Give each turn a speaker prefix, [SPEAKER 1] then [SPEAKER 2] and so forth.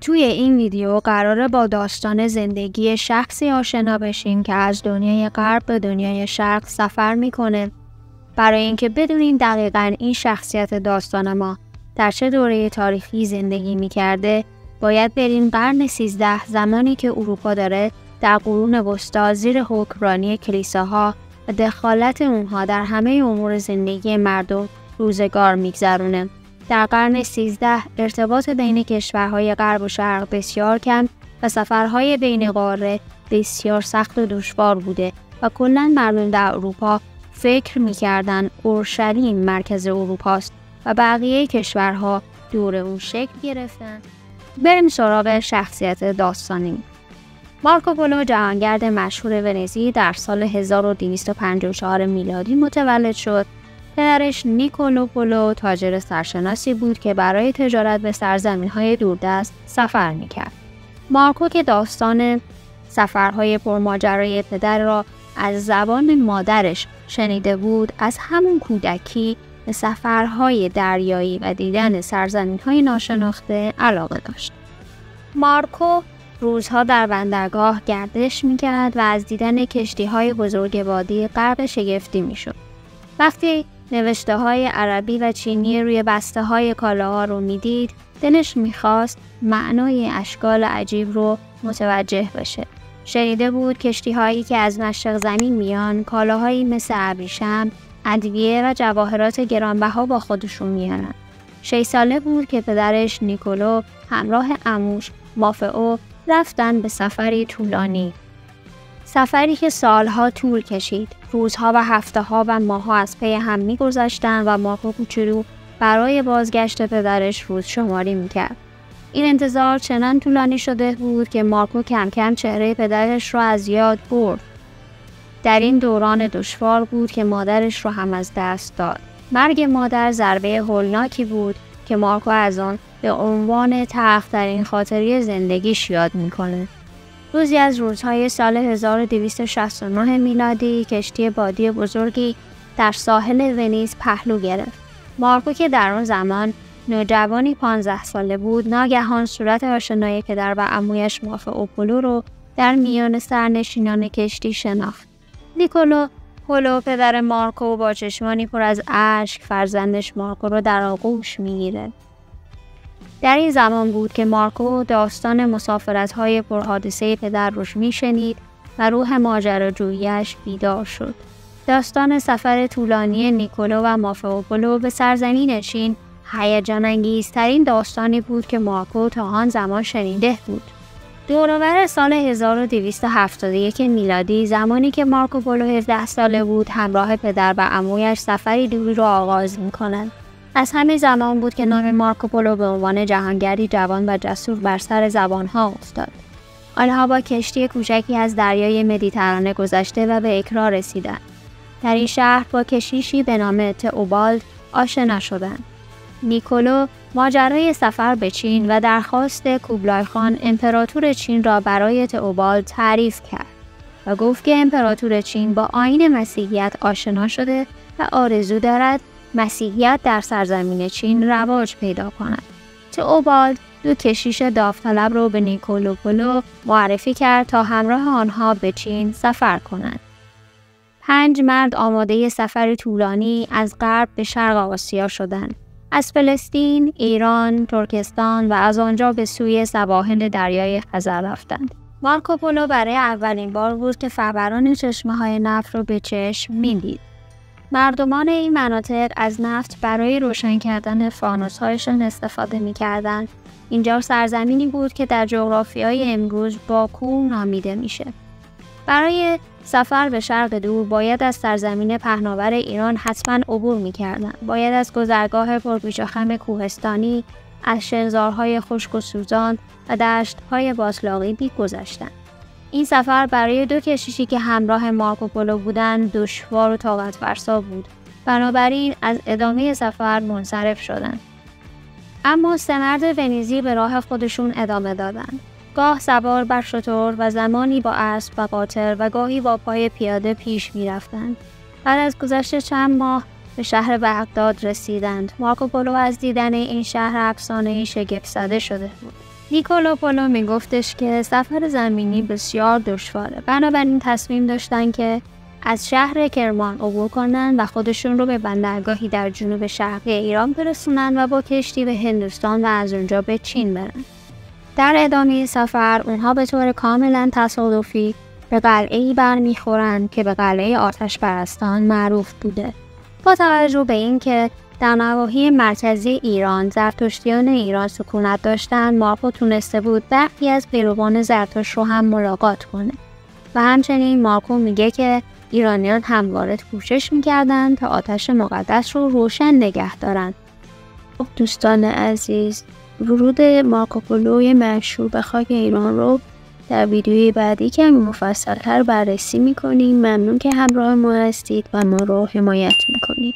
[SPEAKER 1] توی این ویدیو قراره با داستان زندگی شخصی آشنا بشیم که از دنیای غرب به دنیای شرق سفر میکنه. برای اینکه بدونیم دقیقاً این شخصیت داستان ما در چه دوره تاریخی زندگی میکرده، باید بریم قرن 13، زمانی که اروپا داره در قرون وسطی زیر حکمرانی کلیساها و دخالت اونها در همه امور زندگی مردم روزگار میگذرونه. در قرن 13 ارتباط بین کشورهای غرب و شرق بسیار کم و سفرهای بین قاره بسیار سخت و دشوار بوده و کلاً مردم در اروپا فکر می‌کردن اورشلیم مرکز اروپاست و بقیه کشورها دور اون شکل گرفتن. بریم سراغ شخصیت داستانی. مارکوپولو جهانگرد مشهور ونزی در سال 1254 میلادی متولد شد. پدرش نیکولو پولو تاجر سرشناسی بود که برای تجارت به سرزمین‌های دوردست سفر می‌کرد. مارکو که داستان سفرهای پرماجرای پدر را از زبان مادرش شنیده بود، از همون کودکی به سفرهای دریایی و دیدن سرزمین‌های ناشناخته علاقه داشت. مارکو روزها در بندرگاه گردش می‌کرد و از دیدن کشتی‌های بزرگ بادی غرق شگفتی می‌شد. وقتی نوشته‌های عربی و چینی روی بسته‌های کالاها رو می‌دید، دلش می‌خواست معنای اشکال عجیب رو متوجه بشه. شنیده بود کشتی‌هایی که از مشرق زمین میان، کالاهایی مثل ابریشم، ادویه و جواهرات گرانبها با خودشون میارن. 6 ساله بود که پدرش نیکولو همراه عموش مافئو رفتن به سفری طولانی. سفری که سالها طول کشید. روزها و هفته‌ها و ماه‌ها از پی هم می‌گذشتند و مارکو کوچولو برای بازگشت پدرش روز شماری می‌کرد. این انتظار چنان طولانی شده بود که مارکو کم کم چهره پدرش را از یاد برد. در این دوران دشوار بود که مادرش را هم از دست داد. مرگ مادر ضربه هولناکی بود که مارکو از آن به عنوان تلخ‌ترین خاطره زندگیش یاد می‌کنه. روزی از روزهای سال 1269 میلادی کشتی بادی بزرگی در ساحل ونیز پهلو گرفت. مارکو که در آن زمان نوجوانی 15 ساله بود، ناگهان صورت آشنای پدر و عمویش مافئوپولو رو در میان سرنشینان کشتی شناخت. نیکولو پولو پدر مارکو با چشمانی پر از اشک فرزندش مارکو رو در آغوش میگیره. در این زمان بود که مارکو داستان مسافرت‌های پرحادثه پدر رو میشنید و روح ماجراجویی‌اش بیدار شد. داستان سفر طولانی نیکولو و مافئوپولو به سرزمین چین هیجان انگیزترین داستانی بود که مارکو تا آن زمان شنیده بود. دور و بر سال 1271 میلادی، زمانی که مارکوپولو 17 ساله بود، همراه پدر و عمویش سفری دوری را آغاز می‌کنند. از همین زمان بود که نام مارکوپولو به عنوان جهانگردی جوان و جسور بر سر زبان‌ها افتاد. آنها با کشتی کوچکی از دریای مدیترانه گذشته و به اکرا رسیدند. در این شهر با کشیشی به نام تئوبالد آشنا شدند. نیکولو ماجرای سفر به چین و درخواست کوبلای خان امپراتور چین را برای تئوبالد تعریف کرد و گفت که امپراتور چین با آیین مسیحیت آشنا شده و آرزو دارد مسیحیت در سرزمین چین رواج پیدا کند. تئوبالد 2 کشیش داوطلب را به نیکولو پولو معرفی کرد تا همراه آنها به چین سفر کنند. 5 مرد آماده سفر طولانی از غرب به شرق آسیا شدند. از فلسطین، ایران، ترکستان و از آنجا به سوی سواحل دریای خزر رفتند. مارکوپولو برای اولین بار بود که فوران چشمه‌های نفت را به چشم می‌دید. مردمان این مناطق از نفت برای روشن کردن فانوس‌هایشان استفاده می‌کردند. اینجا سرزمینی بود که در جغرافیای امروز باکو نامیده میشه. برای سفر به شرق دور باید از سرزمین پهناور ایران حتما عبور می‌کردند. باید از گذرگاه پرپیچ و خم کوهستانی، از شنزارهای خشک و سوزان و دشت‌های باتلاقی می‌گذشتند. این سفر برای 2 کشیشی که همراه مارکوپولو بودند دشوار و طاقت فرسا بود. بنابراین از ادامه سفر منصرف شدند. اما 3 مرد ونیزی به راه خودشون ادامه دادند. گاه سوار بر شتر و زمانی با اسب و قاطر و گاهی با پای پیاده پیش می‌رفتند. بعد از گذشت چند ماه به شهر بغداد رسیدند. مارکوپولو از دیدن این شهر افسانه‌ای شگفت‌زده شده بود. نیکولو پولو میگفتش که سفر زمینی بسیار دشواره، بنابراین تصمیم داشتن که از شهر کرمان عبور کنن و خودشون رو به بندرگاهی در جنوب شرقی ایران برسونن و با کشتی به هندوستان و از اونجا به چین برن. در ادامه سفر اونها به طور کاملا تصادفی به قلعه‌ای برمیخورن که به قلعه آتش پرستان معروف بوده. با توجه به اینکه در نواحی مرکزی ایران زرتشتیان ایران سکونت داشتن، مارکو تونسته بود برخی از پیروان زرتشت رو هم ملاقات کنه و همچنین مارکو میگه که ایرانیان همواره کوشش میکردن تا آتش مقدس رو روشن نگه دارن.
[SPEAKER 2] خب دوستان عزیز، ورود مارکوپولوی مشهور به خاک ایران رو در ویدیوی بعدی کمی مفصل‌تر بررسی میکنیم. ممنون که همراه ما هستید و ما رو حمایت میکنید.